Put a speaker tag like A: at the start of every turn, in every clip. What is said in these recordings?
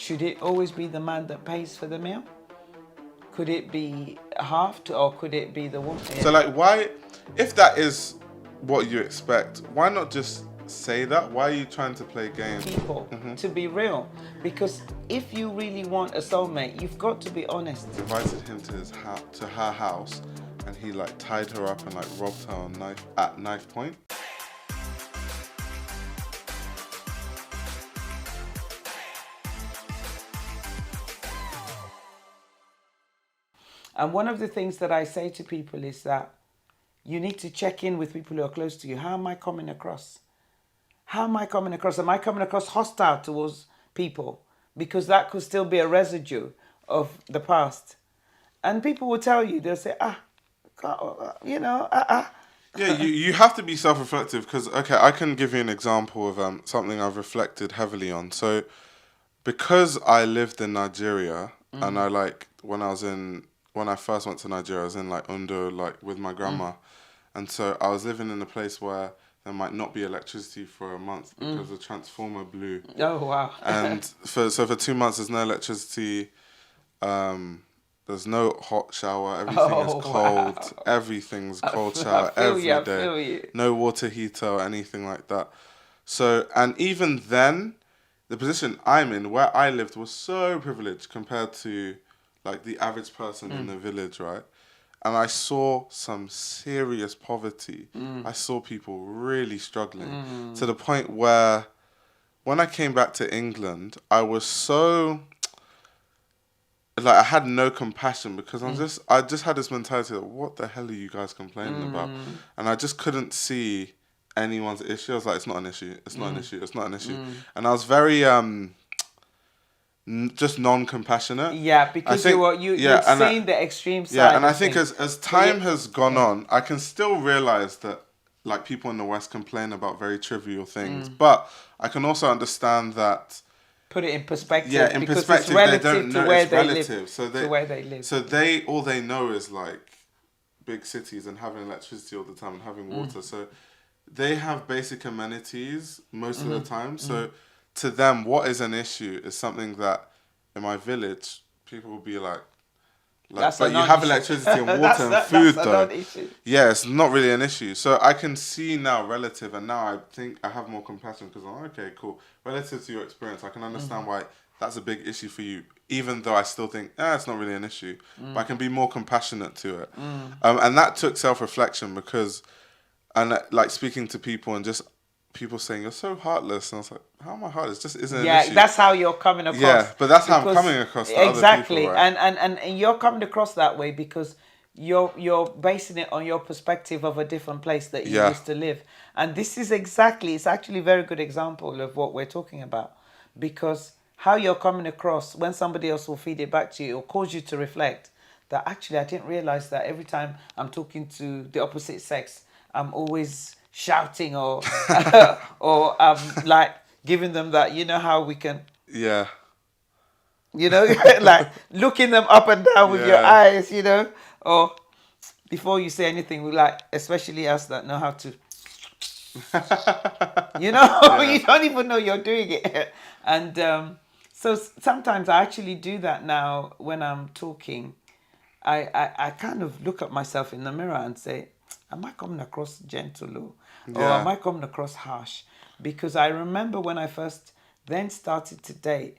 A: Should it always be the man that pays for the meal? Could it be half to, or could it be the woman?
B: So like, why, if that is what you expect, why not just say that? Why are you trying to play games?
A: People, to be real, because if you really want a soulmate, you've got to be honest.
B: Invited him to his to her house, and he like tied her up and like robbed her on at knife point.
A: And one of the things that I say to people is that you need to check in with people who are close to you. How am I coming across? How am I coming across? Am I coming across hostile towards people? Because that could still be a residue of the past. And people will tell you, they'll say,
B: Yeah, you have to be self-reflective because, okay, I can give you an example of something I've reflected heavily on. So, because I lived in Nigeria and I like, when I first went to Nigeria, I was in like Ondo, like with my grandma. And so I was living in a place where there might not be electricity for a month because the transformer blew.
A: Oh, wow.
B: And for 2 months, there's no electricity. There's no hot shower. Everything is cold.
A: Wow.
B: Everything's cold shower every day.
A: I feel you.
B: No water heater or anything like that. So, and even then, the position I'm in, where I lived, was so privileged compared to like the average person in the village, right? And I saw some serious poverty. I saw people really struggling to the point where when I came back to England, I was so, like, I had no compassion because I just had this mentality of, what the hell are you guys complaining about? And I just couldn't see anyone's issue. I was like, it's not an issue. It's not an issue. It's not an issue. And I was very, just non-compassionate.
A: Yeah, because you've seen the extreme side.
B: Yeah, and I think as time has gone on, I can still realize that like people in the West complain about very trivial things, but I can also understand that.
A: Put it in perspective.
B: Yeah, in
A: because
B: perspective,
A: it's relative
B: they don't know
A: to where
B: it's
A: they
B: relative.
A: live.
B: So
A: to where they live.
B: So all they know is like big cities and having electricity all the time and having water. So they have basic amenities most of the time. So to them, what is an issue is something that in my village people will be like but you have electricity and water and food though. Yeah, it's not really an issue. So I can see now relative, and now I think I have more compassion because I'm okay, cool. Relative to your experience, I can understand why that's a big issue for you, even though I still think, it's not really an issue. But I can be more compassionate to it. And that took self-reflection because, and like speaking to people and just people saying, you're so heartless. And I was like, how am I heartless? Just isn't an issue.
A: Yeah, that's how you're coming across.
B: Yeah, but that's how I'm coming across to other people, right?
A: And you're coming across that way because you're basing it on your perspective of a different place that you used to live. And this is it's actually a very good example of what we're talking about. Because how you're coming across when somebody else will feed it back to you or cause you to reflect that actually I didn't realize that every time I'm talking to the opposite sex, I'm always shouting or like giving them that, how we can, like looking them up and down with your eyes, or before you say anything, we like, especially us that know how to, you don't even know you're doing it. And so sometimes I actually do that now when I'm talking. I kind of look at myself in the mirror and say, am I coming across gentle or am I coming across harsh? Because I remember when I first then started to date,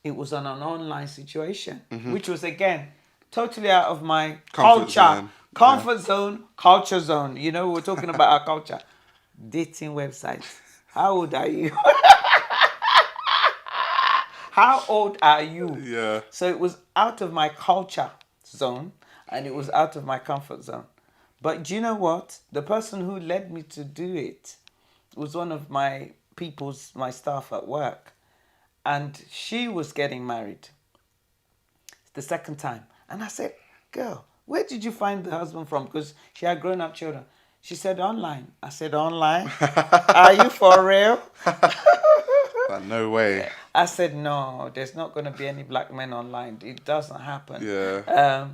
A: it was on an online situation, which was, again, totally out of my culture zone. We're talking about our culture. Dating websites. How old are you? How old are you?
B: Yeah.
A: So it was out of my culture zone and it was out of my comfort zone. But do you know what? The person who led me to do it was one of my staff at work. And she was getting married the second time. And I said, girl, where did you find the husband from? Because she had grown-up children. She said, online. I said, online? Are you for real?
B: No way.
A: I said, no, there's not going to be any black men online. It doesn't happen.
B: Yeah.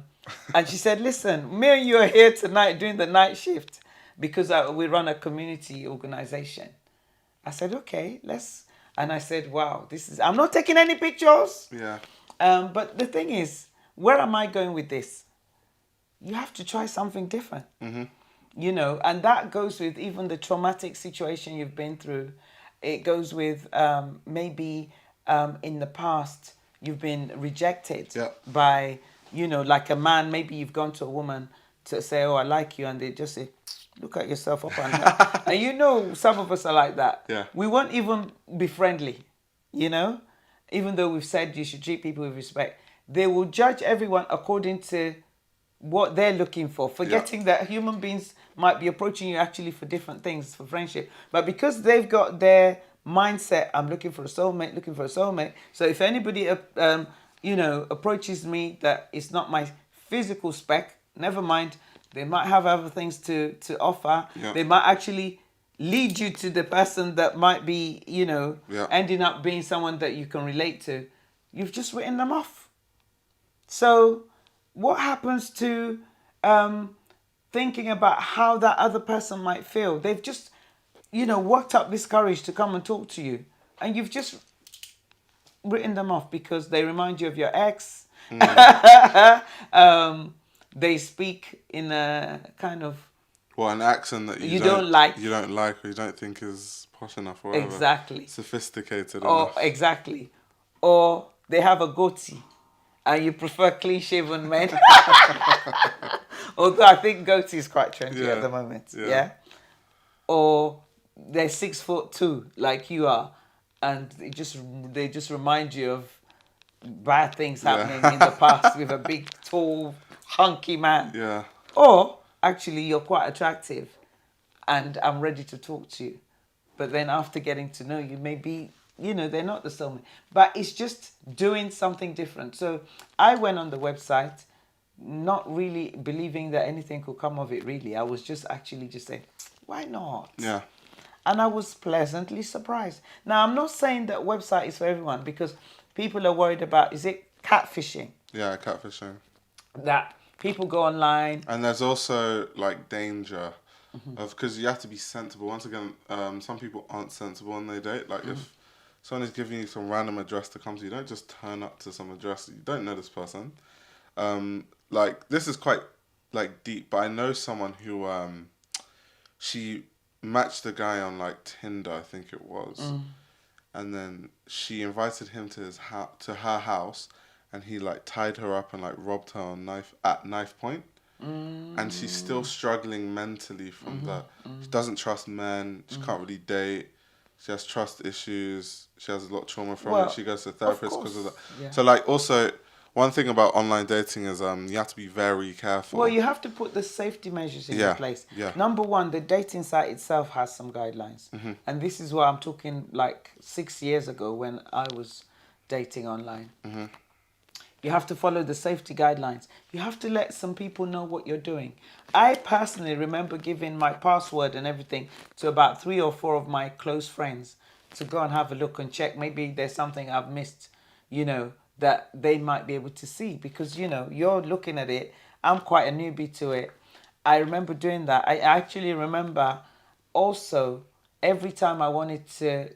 A: And she said, listen, me and you are here tonight doing the night shift because we run a community organization. I said, okay, And I said, wow, I'm not taking any pictures.
B: Yeah.
A: But the thing is, where am I going with this? You have to try something different. You know, and that goes with even the traumatic situation you've been through. It goes with maybe in the past you've been rejected
B: Yeah.
A: by, you know, like a man. Maybe you've gone to a woman to say, oh, I like you. And they just say, look at yourself up and down. And you know, some of us are like that.
B: Yeah.
A: We won't even be friendly, you know, even though we've said you should treat people with respect. They will judge everyone according to what they're looking for, forgetting that human beings might be approaching you actually for different things, for friendship. But because they've got their mindset, I'm looking for a soulmate. So if anybody, you know, approaches me that is not my physical spec, never mind. They might have other things to offer.
B: Yeah.
A: They might actually lead you to the person that might be, you know, ending up being someone that you can relate to. You've just written them off. So what happens to thinking about how that other person might feel? They've just, you know, worked up this courage to come and talk to you. And you've just written them off because they remind you of your ex. They speak in a kind of...
B: Well, an accent that you
A: don't like.
B: You don't like or you don't think is posh enough or whatever.
A: Exactly.
B: Sophisticated
A: enough. Exactly. Or they have a goatee and you prefer clean-shaven men. Although I think goatee is quite trendy at the moment. Yeah. Or they're 6'2", like you are, and they just remind you of bad things happening in the past with a big, tall, hunky man.
B: Yeah.
A: Or actually, you're quite attractive, and I'm ready to talk to you. But then after getting to know you, maybe, you know, they're not the soulmate. But it's just doing something different. So I went on the website, not really believing that anything could come of it, really. I was just actually just saying, why not?
B: Yeah.
A: And I was pleasantly surprised. Now, I'm not saying that website is for everyone because people are worried about, is it catfishing?
B: Yeah, catfishing.
A: That people go online.
B: And there's also, like, danger of, because you have to be sensible. Once again, some people aren't sensible when they date. Like, if someone is giving you some random address to come to, you don't just turn up to some address. You don't know this person. Like, this is quite, like, deep, but I know someone who, she matched the guy on, like, Tinder, I think it was. And then she invited him to her house, and he, like, tied her up and, like, robbed her on knife point. And she's still struggling mentally from that. She doesn't trust men. She can't really date. She has trust issues. She has a lot of trauma from it. She goes to a therapist because of that. Yeah. So, like, also, one thing about online dating is you have to be very careful.
A: Well, you have to put the safety measures in place.
B: Yeah.
A: Number one, the dating site itself has some guidelines. And this is what I'm talking, like, 6 years ago when I was dating online. You have to follow the safety guidelines. You have to let some people know what you're doing. I personally remember giving my password and everything to about 3 or 4 of my close friends to go and have a look and check. Maybe there's something I've missed, you know, that they might be able to see. Because, you know, you're looking at it. I'm quite a newbie to it. I remember doing that. I actually remember also every time I wanted to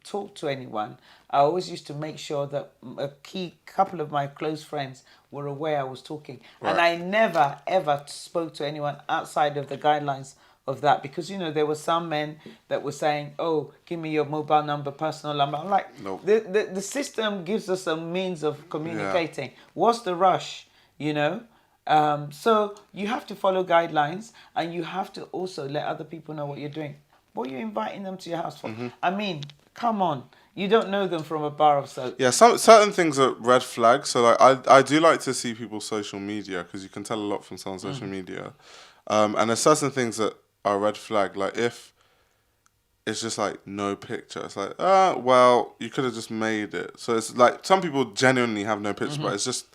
A: talk to anyone, I always used to make sure that a key couple of my close friends were aware I was talking. Right. And I never, ever spoke to anyone outside of the guidelines of that. Because, you know, there were some men that were saying, oh, give me your mobile number, personal number. I'm like, nope. The system gives us a means of communicating. Yeah. What's the rush, you know? So you have to follow guidelines, and you have to also let other people know what you're doing. What are you inviting them to your house for? I mean, come on. You don't know them from a bar of soap.
B: Yeah, certain things are red flags. So, like, I do like to see people's social media because you can tell a lot from someone's social media. And there's certain things that are red flag. Like, if it's just, like, no picture. It's like, well, you could have just made it. So, it's like, some people genuinely have no picture, but it's just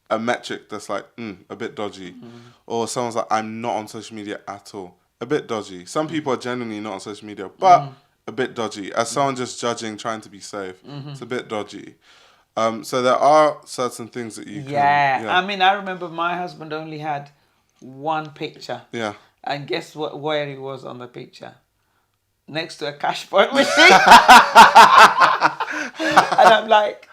B: a metric that's, like, a bit dodgy. Or someone's like, I'm not on social media at all. A bit dodgy. Some people are genuinely not on social media, but a bit dodgy. As someone just judging, trying to be safe, it's a bit dodgy. So there are certain things that you can...
A: Yeah. I mean, I remember my husband only had one picture.
B: Yeah.
A: And guess where he was on the picture? next to a cash point machine. And I'm like,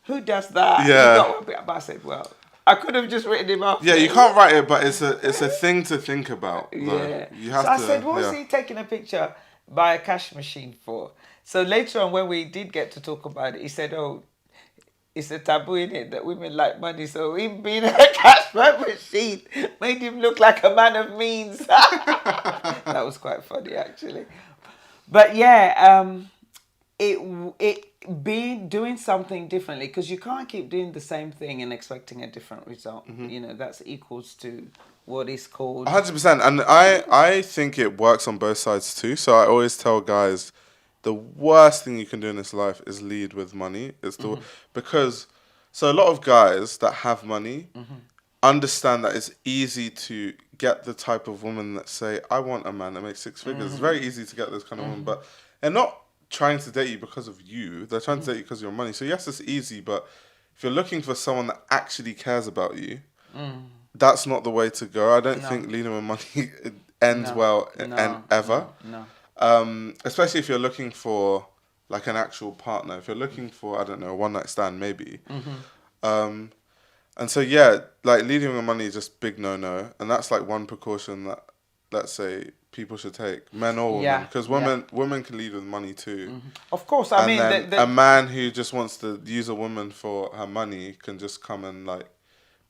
A: who does that? You
B: Yeah.
A: got one bit. But I said, well, I could have just written him off.
B: Yeah, you can't write it, but it's a thing to think about. Though.
A: Yeah.
B: You have
A: So I
B: to.
A: said, what's
B: Yeah.
A: he taking a picture by a cash machine for? So later on, when we did get to talk about it, he said, oh, it's a taboo in it that women like money. So him being a cash machine made him look like a man of means. That was quite funny, actually. But yeah, it being doing something differently, because you can't keep doing the same thing and expecting a different result. You know, that's equals to what is called
B: 100%, and I think it works on both sides too. So I always tell guys, the worst thing you can do in this life is lead with money. It's the because so a lot of guys that have money understand that it's easy to get the type of woman that say, I want a man that makes six figures. It's very easy to get those kind of women, but they're not trying to date you because of you. They're trying to date you because of your money. So yes, it's easy, but if you're looking for someone that actually cares about you, that's not the way to go. I don't think leading with money ends well and ever. Especially if you're looking for like an actual partner. If you're looking for, I don't know, a one night stand maybe. And so yeah, like leading with money is just big no, and that's like one precaution that, let's say, people should take, men or women, because women can lead with money too.
A: Of course, I mean,
B: a man who just wants to use a woman for her money can just come and like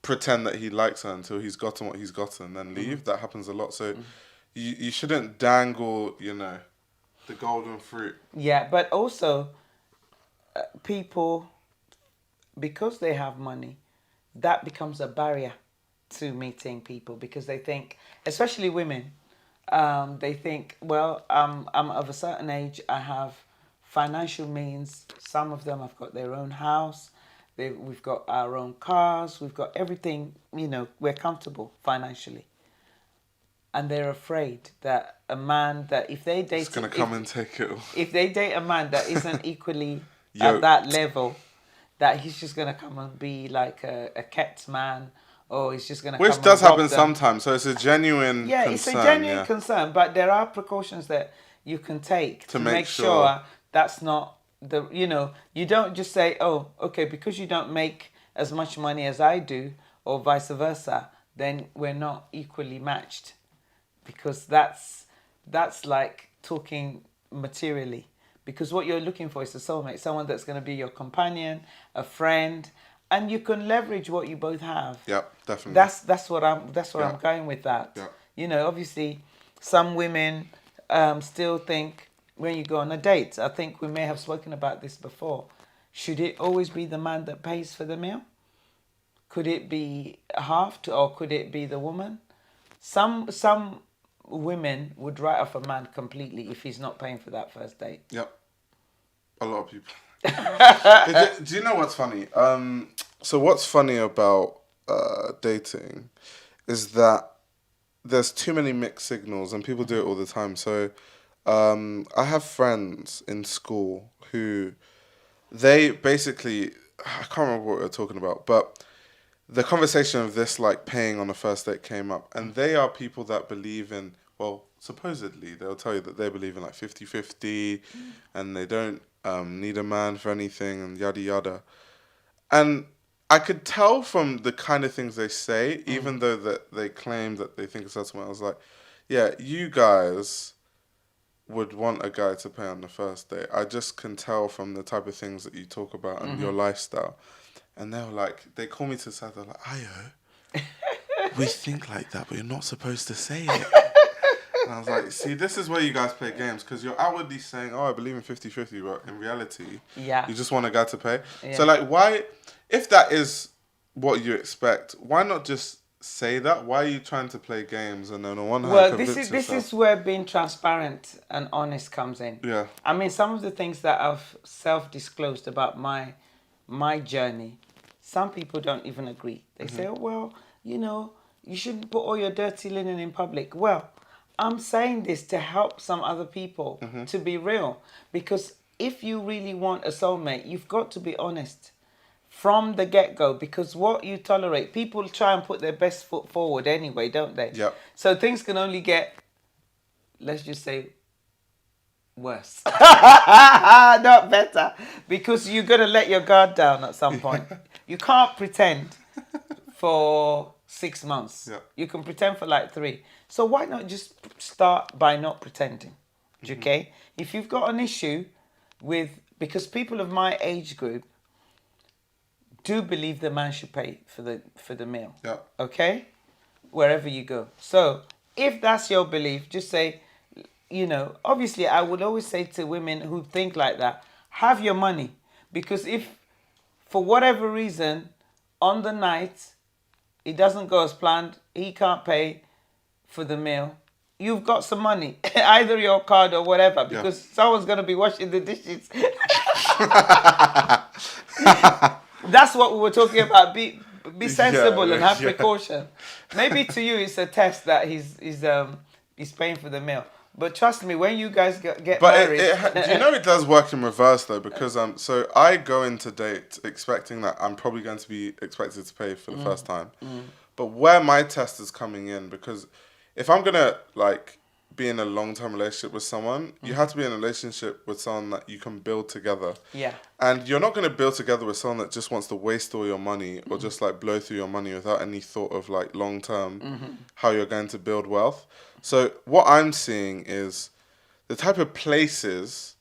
B: pretend that he likes her until he's gotten what he's gotten, and then leave. That happens a lot. So you shouldn't dangle, you know, the golden fruit.
A: Yeah, but also people, because they have money, that becomes a barrier to meeting people, because they think, especially women, they think, well, I'm of a certain age, I have financial means. Some of them have got their own house, we've got our own cars, we've got everything, you know, we're comfortable financially. And they're afraid that a man that if they date...
B: It's going to come and take it all.
A: If they date a man that isn't equally
B: Yoked.
A: at that level, that he's just going to come and be like a kept man, or he's just going to
B: Which
A: come
B: does
A: and rob
B: happen
A: them.
B: sometimes, so it's a genuine concern.
A: It's a genuine concern, but there are precautions that you can take to make sure that's not the, you know, you don't just say, oh, okay, because you don't make as much money as I do, or vice versa, then we're not equally matched, because that's like talking materially. Because what you're looking for is a soulmate, someone that's going to be your companion, a friend, and you can leverage what you both have.
B: Yep, definitely.
A: That's what I'm going with that.
B: Yep.
A: You know, obviously, some women still think when you go on a date. I think we may have spoken about this before. Should it always be the man that pays for the meal? Could it be half, or could it be the woman? Some women would write off a man completely if he's not paying for that first date.
B: Yep. A lot of people. Do you know what's funny? So what's funny about dating is that there's too many mixed signals, and people do it all the time. So I have friends in school who, they basically, I can't remember what we were talking about, but the conversation of this, like, paying on a first date came up, and they are people that believe in, well, supposedly, they'll tell you that they believe in, like, 50-50, and they don't need a man for anything, and yada yada. And I could tell from the kind of things they say, even though that they claim that they think it's certain way, I was like, yeah, you guys would want a guy to pay on the first date. I just can tell from the type of things that you talk about and your lifestyle. And they were like, they call me to the side, they're like, Ayo, we think like that, but you're not supposed to say it. And I was like, see, this is where you guys play games, because you're outwardly saying, oh, I believe in 50-50, but in reality, you just want a guy to pay. Yeah. So, like, why, if that is what you expect, why not just say that? Why are you trying to play games and then on one hand convince yourself?
A: This is where being transparent and honest comes in.
B: Yeah.
A: I mean, some of the things that I've self-disclosed about my journey, some people don't even agree. They say, oh, well, you know, you shouldn't put all your dirty linen in public. Well, I'm saying this to help some other people to be real. Because if you really want a soulmate, you've got to be honest from the get-go. Because what you tolerate, people try and put their best foot forward anyway, don't they?
B: Yep.
A: So things can only get, let's just say, Worse. Not better. Because you got to let your guard down at some point. You can't pretend for 6 months.
B: Yeah.
A: You can pretend for like 3. So why not just start by not pretending? Okay? If you've got an issue with, because people of my age group do believe the man should pay for the meal.
B: Yeah.
A: Okay? Wherever you go. So if that's your belief, just say, obviously I would always say to women who think like that, have your money. Because if for whatever reason on the night it doesn't go as planned, he can't pay for the meal, you've got some money, either your card or whatever, because someone's going to be washing the dishes. That's what we were talking about. Be sensible and have precaution. Maybe to you it's a test that he's paying for the meal. But trust me, when you guys get married...
B: do you know it does work in reverse though? Because so I go into date expecting that I'm probably going to be expected to pay for the first time. But where my test is coming in, because if I'm going to be in a long-term relationship with someone, you have to be in a relationship with someone that you can build together.
A: Yeah.
B: And you're not going to build together with someone that just wants to waste all your money or just blow through your money without any thought of long-term how you're going to build wealth. So what I'm seeing is the type of places,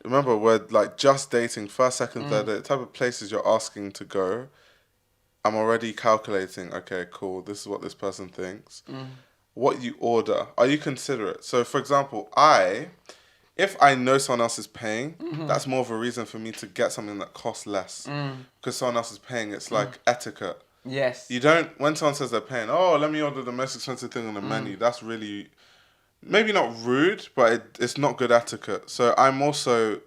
B: remember we're just dating, first, second, third date, the type of places you're asking to go, I'm already calculating, okay, cool, this is what this person thinks. What you order, are you considerate? So for example, if I know someone else is paying, that's more of a reason for me to get something that costs less. Because someone else is paying, it's like etiquette.
A: Yes.
B: You don't, when someone says they're paying, oh, let me order the most expensive thing on the menu, that's really, maybe not rude, but it's not good etiquette. So I'm also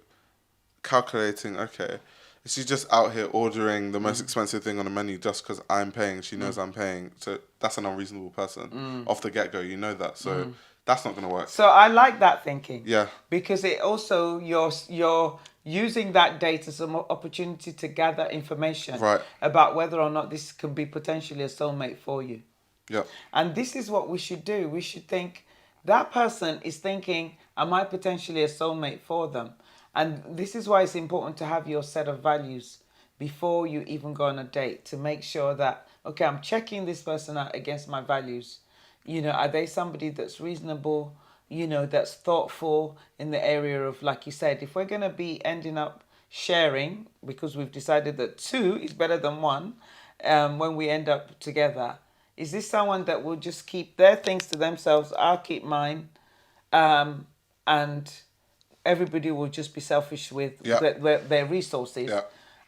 B: calculating, okay, she's just out here ordering the most expensive thing on the menu just because I'm paying, she knows I'm paying. So that's an unreasonable person. Off the get-go, you know that. So that's not going to work.
A: So I like that thinking.
B: Yeah.
A: Because it also, you're using that date as an opportunity to gather information about whether or not this could be potentially a soulmate for you.
B: Yeah.
A: And this is what we should do. We should think, that person is thinking, am I potentially a soulmate for them? And this is why it's important to have your set of values before you even go on a date, to make sure that, okay, I'm checking this person out against my values. Are they somebody that's reasonable, that's thoughtful in the area of, like you said, if we're going to be ending up sharing, because we've decided that 2 is better than 1 when we end up together, is this someone that will just keep their things to themselves, I'll keep mine, and everybody will just be selfish with their resources. Yeah.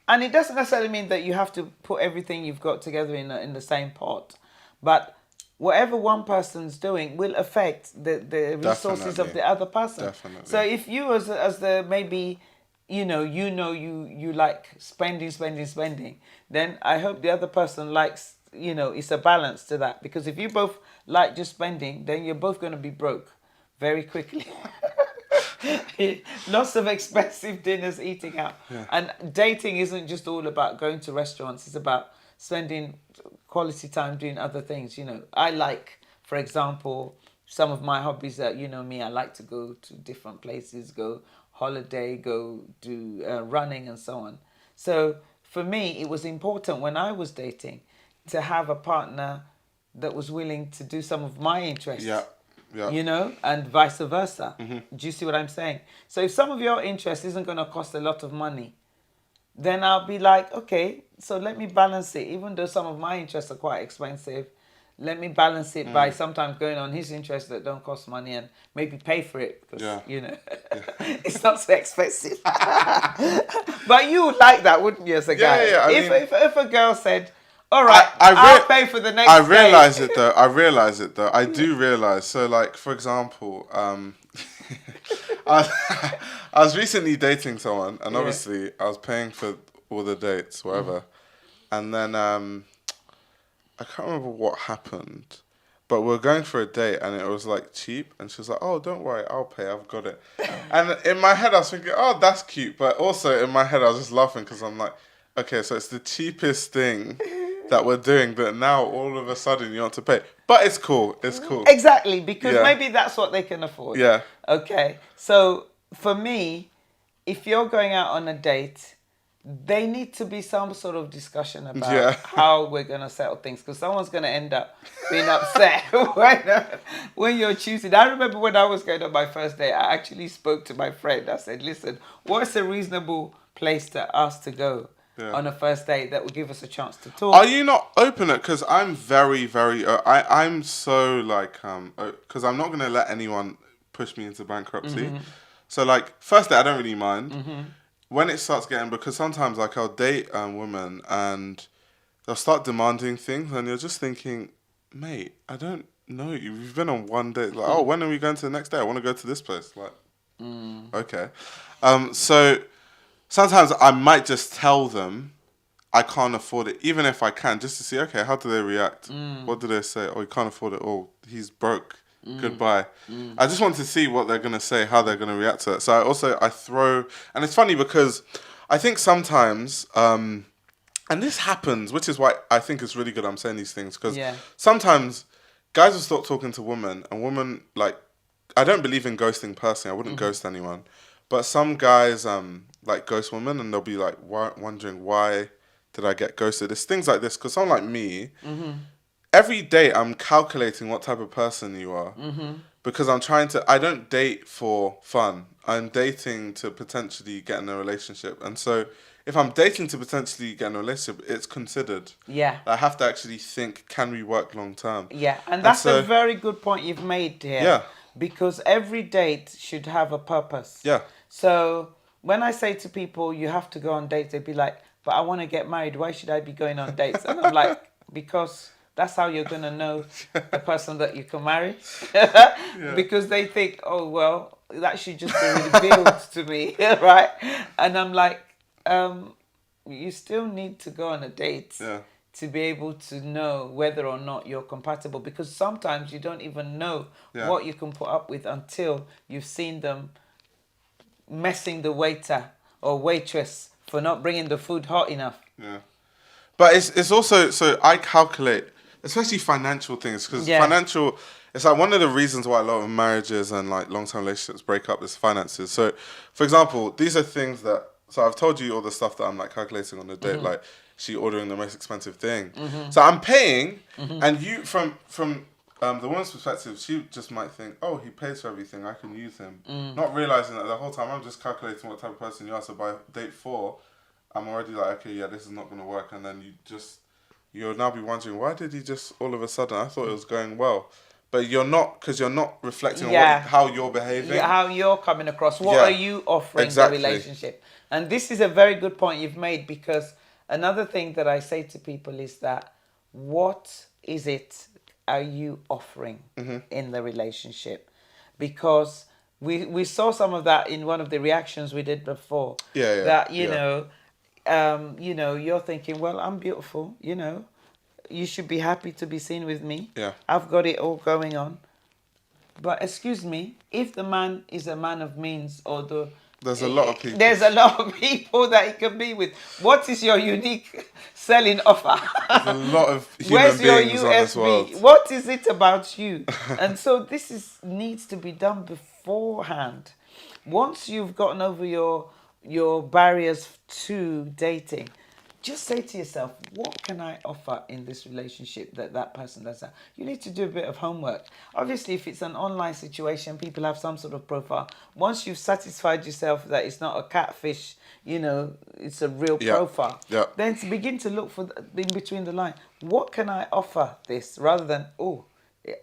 A: And it doesn't necessarily mean that you have to put everything you've got together in the same pot. But whatever one person's doing will affect the resources of the other person.
B: Definitely.
A: So if you as the maybe, you like spending, then I hope the other person likes, it's a balance to that. Because if you both like just spending, then you're both going to be broke very quickly. Lots of expensive dinners, eating out. Yeah. And dating isn't just all about going to restaurants. It's about spending quality time doing other things. I like, for example, some of my hobbies that, me, I like to go to different places, go holiday, go do running and so on. So for me, it was important when I was dating to have a partner that was willing to do some of my interests.
B: Yeah. Yeah.
A: And vice versa. Do you see what I'm saying? So if some of your interest isn't going to cost a lot of money, then I'll be like, okay, so let me balance it. Even though some of my interests are quite expensive, let me balance it by sometimes going on his interests that don't cost money and maybe pay for it because, it's not so expensive. But you would like that, wouldn't you, as a guy?
B: Yeah.
A: If a girl said, all right, I'll pay for the next
B: I realize it though. I do realize. So, for example, I was recently dating someone, and obviously I was paying for all the dates, whatever. And then I can't remember what happened, but we were going for a date, and it was cheap. And she was like, "Oh, don't worry, I'll pay. I've got it." And in my head, I was thinking, "Oh, that's cute," but also in my head, I was just laughing because I'm like, "Okay, so it's the cheapest thing that we're doing that now all of a sudden you want to pay." But it's cool. It's cool.
A: Exactly, because maybe that's what they can afford.
B: Yeah.
A: Okay. So for me, if you're going out on a date, they need to be some sort of discussion about
B: Yeah.
A: how we're going to settle things, because someone's going to end up being upset when you're choosing. I remember when I was going on my first date, I actually spoke to my friend. I said, listen, what's a reasonable place to us to go on a first date that will give us a chance to talk?
B: Are you not open it? Because I'm very, very. I'm so like because I'm not gonna let anyone push me into bankruptcy. So like first date, I don't really mind. When it starts getting, because sometimes like I'll date women and they'll start demanding things, and you're just thinking, mate, I don't know you. We've been on one date. Like, oh, when are we going to the next day? I want to go to this place. Like, okay. So sometimes I might just tell them I can't afford it, even if I can, just to see, okay, how do they react? What do they say? Oh, you can't afford it. Oh, he's broke. Goodbye. I just want to see what they're going to say, how they're going to react to it. So I throw, and it's funny because I think sometimes, and this happens, which is why I think it's really good I'm saying these things, because sometimes guys will start talking to women, and women, like, I don't believe in ghosting personally. I wouldn't ghost anyone. But some guys like ghost women, and they'll be like wondering, why did I get ghosted? It's things like this, because someone like me, every day I'm calculating what type of person you are, because I don't date for fun. I'm dating to potentially get in a relationship. And so if I'm dating to potentially get in a relationship, it's considered.
A: Yeah.
B: I have to actually think, can we work long term?
A: Yeah, and that's a very good point you've made here.
B: Yeah.
A: Because every date should have a purpose.
B: Yeah.
A: So when I say to people, you have to go on dates, they'd be like, but I want to get married. Why should I be going on dates? And I'm like, because that's how you're going to know the person that you can marry. Because they think, oh, well, that should just be revealed to me, right? And I'm like, you still need to go on a date to be able to know whether or not you're compatible. Because sometimes you don't even know what you can put up with until you've seen them messing the waiter or waitress for not bringing the food hot enough.
B: Yeah. But it's also, so I calculate, especially financial things, because financial, it's like one of the reasons why a lot of marriages and like long-term relationships break up is finances. So, for example, these are things that, so I've told you all the stuff that I'm like calculating on the date, like she ordering the most expensive thing. So I'm paying, and you, from the woman's perspective, she just might think, oh, he pays for everything, I can use him. Not realising that the whole time I'm just calculating what type of person you are. So by date 4, I'm already like, okay, yeah, this is not going to work. And then you'll now be wondering, why did he just all of a sudden, I thought it was going well. But you're not, because you're not reflecting on how you're behaving.
A: Yeah, how you're coming across. What are you offering the relationship? And this is a very good point you've made, because another thing that I say to people is that, what is it are you offering in the relationship? Because we saw some of that in one of the reactions we did before. That, you know, you're thinking, well, I'm beautiful, you know. You should be happy to be seen with me.
B: Yeah.
A: I've got it all going on. But excuse me, if the man is a man of means, or
B: there's a lot of people.
A: There's a lot of people that he can be with. What is your unique selling offer?
B: There's a lot of human beings on this world.
A: What is it about you? And so this needs to be done beforehand. Once you've gotten over your barriers to dating, just say to yourself, what can I offer in this relationship that person does that? You need to do a bit of homework. Obviously, if it's an online situation, people have some sort of profile. Once you've satisfied yourself that it's not a catfish, you know, it's a real profile, then to begin to look for in between the line. What can I offer this? Rather than, oh,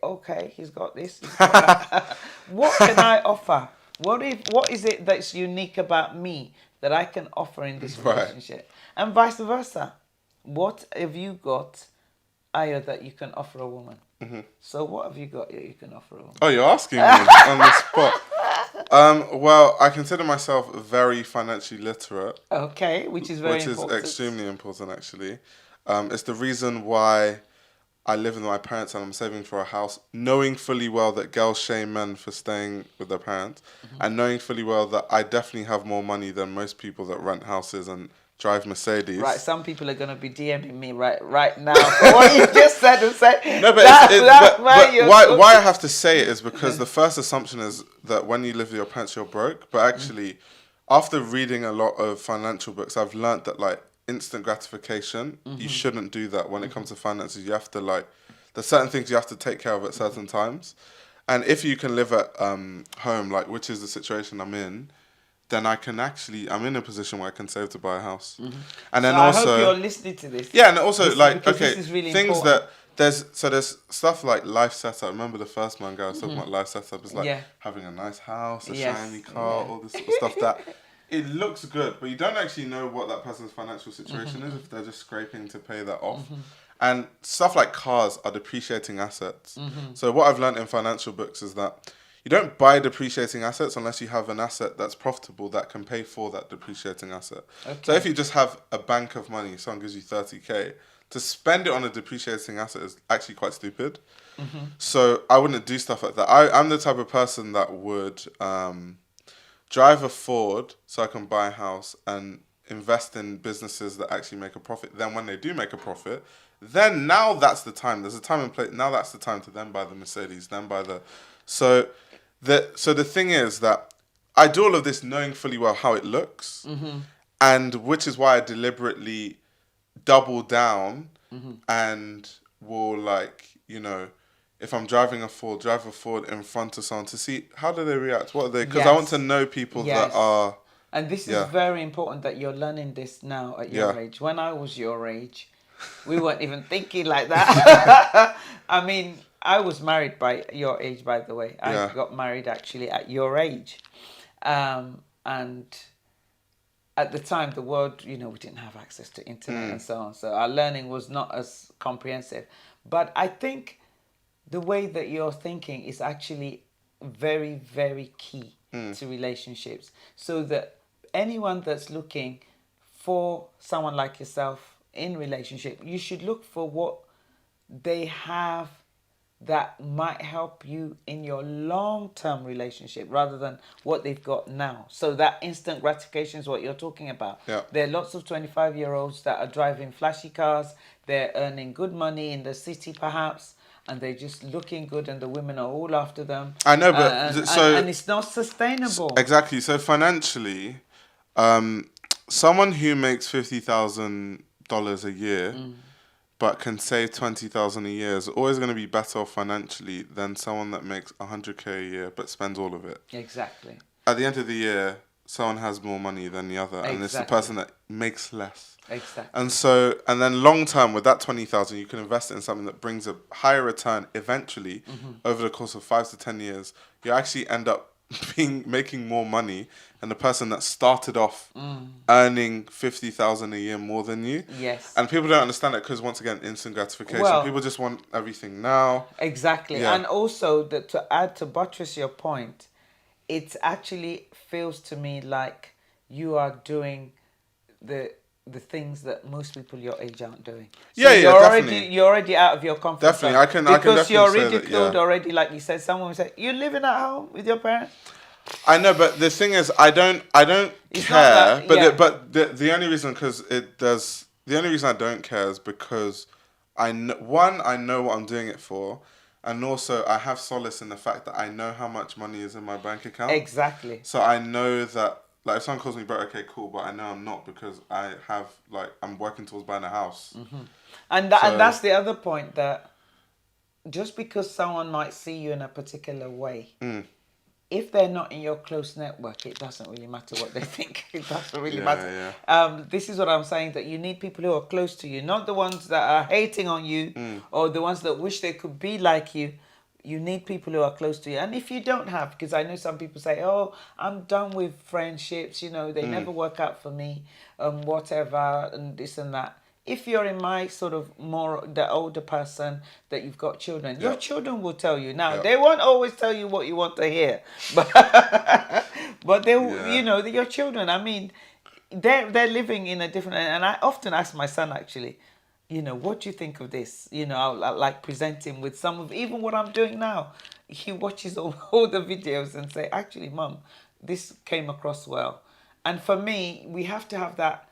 A: okay, he's got this. He's got that. What can I offer? What is it that's unique about me that I can offer in this relationship? And vice versa. What have you got, Ayo, that you can offer a woman? So what have you got that you can offer a woman?
B: Oh, you're asking me on the spot. Well, I consider myself very financially literate.
A: Okay, which is very important.
B: Which is extremely important, actually. It's the reason why I live with my parents and I'm saving for a house, knowing fully well that girls shame men for staying with their parents, and knowing fully well that I definitely have more money than most people that rent houses and drive Mercedes.
A: Right, some people are gonna be DMing me right now for what you just said and say.
B: No, but why I have to say it is because the first assumption is that when you live with your parents, you're broke. But actually, after reading a lot of financial books, I've learned that like instant gratification, you shouldn't do that when it comes to finances. You have to like, there's certain things you have to take care of at certain times, and if you can live at home, like which is the situation I'm in, then I'm in a position where I can save to buy a house. And then
A: so
B: also,
A: I hope you're listening to this.
B: yeah, and also
A: This-
B: like
A: because
B: okay,
A: this is really
B: things
A: important.
B: that there's stuff like life setup. Remember the first man guy I was talking about life setup is like
A: Yeah.
B: having a nice house, a
A: Yes,
B: shiny car,
A: yeah.
B: all this sort of stuff that it looks good, but you don't actually know what that person's financial situation is if they're just scraping to pay that off. And stuff like cars are depreciating assets. So what I've learned in financial books is that you don't buy depreciating assets unless you have an asset that's profitable that can pay for that depreciating asset.
A: Okay.
B: So if you just have a bank of money, someone gives you 30K, to spend it on a depreciating asset is actually quite stupid. So I wouldn't do stuff like that. I'm the type of person that would drive a Ford so I can buy a house and invest in businesses that actually make a profit. Then when they do make a profit, then now that's the time. There's a time and place. Now that's the time to then buy the Mercedes, then buy the... So the thing is that I do all of this knowing fully well how it looks, and which is why I deliberately double down and will like, you know, if I'm driving a Ford, drive a Ford in front of someone to see how do they react, what are they, because I want to know people that are...
A: And this is very important that you're learning this now at your age. When I was your age, we weren't even thinking like that. I mean, I was married by your age, by the way. I got married actually at your age. And at the time, the world, you know, we didn't have access to internet and so on. So our learning was not as comprehensive. But I think the way that you're thinking is actually very, very key to relationships. So that anyone that's looking for someone like yourself in relationship, you should look for what they have that might help you in your long-term relationship rather than what they've got now. So that instant gratification is what you're talking about.
B: Yeah.
A: There are lots of 25-year-olds that are driving flashy cars, they're earning good money in the city perhaps, and they're just looking good and the women are all after them.
B: I know, but
A: and it's not sustainable.
B: Exactly. So financially, someone who makes $50,000 a year but can save $20,000 a year is always going to be better off financially than someone that makes $100K a year but spends all of it.
A: Exactly.
B: At the end of the year, someone has more money than the other, and it's the person that makes less.
A: Exactly.
B: And then long term, with that 20,000, you can invest it in something that brings a higher return eventually over the course of 5 to 10 years. You actually end up making more money than the person that started off earning 50,000 a year more than you.
A: Yes.
B: And people don't understand that because, once again, instant gratification.
A: Well,
B: people just want everything now.
A: Exactly.
B: Yeah.
A: And also, that to add to buttress your point, it actually feels to me like you are doing the things that most people your age aren't doing. So
B: definitely.
A: You're already out of your comfort zone.
B: I can definitely
A: you're
B: say that,
A: ridiculed already, like you said. Someone would say, "You're living at home with your parents."
B: I know, but the thing is, I don't
A: It's
B: care.
A: not that-
B: But the only reason the only reason I don't care is because I know what I'm doing it for, and also I have solace in the fact that I know how much money is in my bank account.
A: Exactly.
B: So I know that, like, if someone calls me broke, okay, cool, but I know I'm not because I have, like, I'm working towards buying a house.
A: And that's the other point, that just because someone might see you in a particular way, if they're not in your close network, it doesn't really matter what they think. It doesn't really matter. This is what I'm saying, that you need people who are close to you, not the ones that are hating on you or the ones that wish they could be like you. You need people who are close to you. And if you don't have, because I know some people say, "Oh, I'm done with friendships, you know, they never work out for me, whatever, and this and that." If you're in my sort of more, the older person, that you've got children, your children will tell you. Now, they won't always tell you what you want to hear, but they, you know, your children, I mean, they're living in a different, and I often ask my son, actually, you know, what do you think of this? You know, I'll like present him with some of, even what I'm doing now. He watches all the videos and say, "Actually, Mum, this came across well." And for me, we have to have that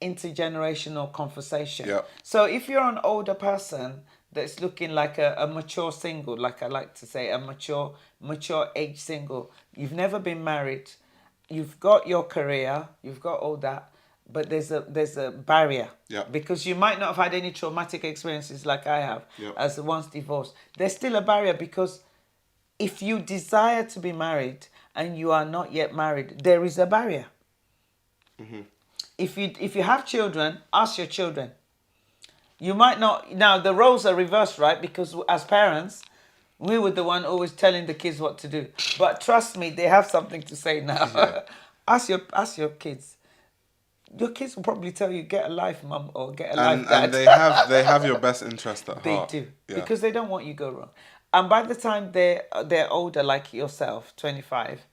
A: intergenerational conversation.
B: Yeah.
A: So if you're an older person that's looking like a mature single, like I like to say, a mature age single, you've never been married, you've got your career, you've got all that, but there's a barrier.
B: Yeah.
A: Because you might not have had any traumatic experiences like I have,
B: Yeah.
A: as once divorced. There's still a barrier, because if you desire to be married and you are not yet married, there is a barrier.
B: Mm-hmm.
A: If you have children, ask your children. You might not. Now the roles are reversed, right? Because as parents, we were the one always telling the kids what to do. But trust me, they have something to say now.
B: Yeah.
A: Ask your kids. Your kids will probably tell you, "Get a life, mum," or "Get a life, dad."
B: And they have your best interest at
A: They
B: heart.
A: do,
B: Yeah.
A: because they don't want you to go wrong. And by the time they're older, like yourself, 25,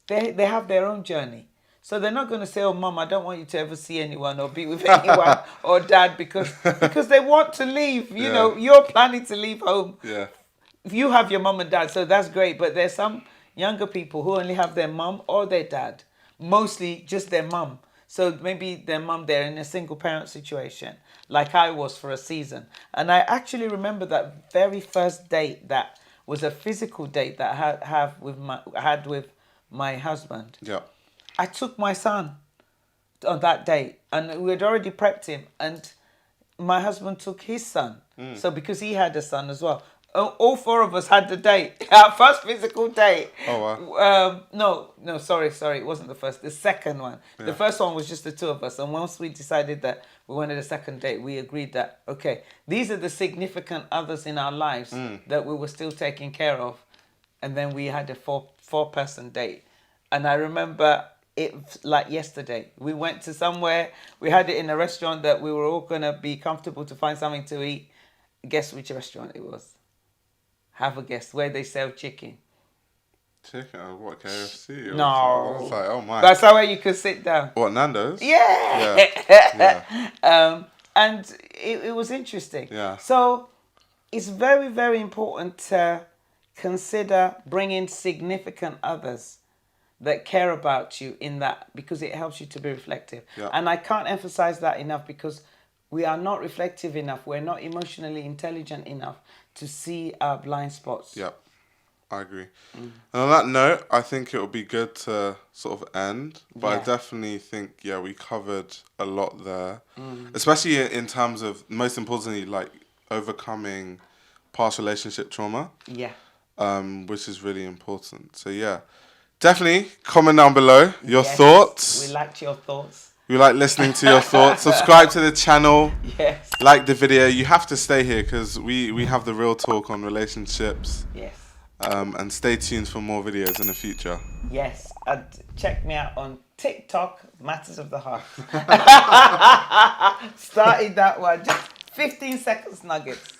A: they have their own journey. So they're not going to say, "Oh, mum, I don't want you to ever see anyone or be with anyone," or "Dad," because they want to leave. You know, you're planning to leave home.
B: Yeah.
A: You have your mum and dad, so that's great. But there's some younger people who only have their mum or their dad, mostly just their mum. So maybe their mum, they're in a single parent situation, like I was for a season. And I actually remember that very first date that was a physical date that I had with my husband.
B: Yeah.
A: I took my son on that date, and we had already prepped him, and my husband took his son. So because he had a son as well, all four of us had the date, our first physical date.
B: Oh, wow.
A: No, sorry, it wasn't the first, the second one.
B: Yeah.
A: The first one was just the two of us, and once we decided that we wanted a second date, we agreed that, okay, these are the significant others in our lives that we were still taking care of, and then we had a four-person date. And I remember it like yesterday. We went to somewhere, we had it in a restaurant that we were all going to be comfortable to find something to eat. Guess which restaurant it was? Have a guess, where they sell chicken.
B: Chicken? What, KFC?
A: No.
B: I was like, oh my.
A: That's how you could sit down.
B: What, Nando's?
A: Yeah.
B: Yeah.
A: And it was interesting.
B: Yeah.
A: So it's very, very important to consider bringing significant others that care about you in that, because it helps you to be reflective.
B: Yeah.
A: And I can't emphasize that enough, because we are not reflective enough. We're not emotionally intelligent enough to see our blind spots.
B: Yep, I agree. And on that note, I think it would be good to sort of end. But
A: Yeah.
B: I definitely think, we covered a lot there. Especially in terms of, most importantly, like overcoming past relationship trauma.
A: Yeah.
B: Which is really important. So yeah, definitely comment down below your
A: Yes,
B: thoughts.
A: We liked your thoughts.
B: We like listening to your thoughts. Subscribe to the channel.
A: Yes.
B: Like the video. You have to stay here because we have the real talk on relationships.
A: Yes.
B: And stay tuned for more videos in the future.
A: Yes. And check me out on TikTok, Matters of the Heart. Started that one. Just 15 seconds nuggets.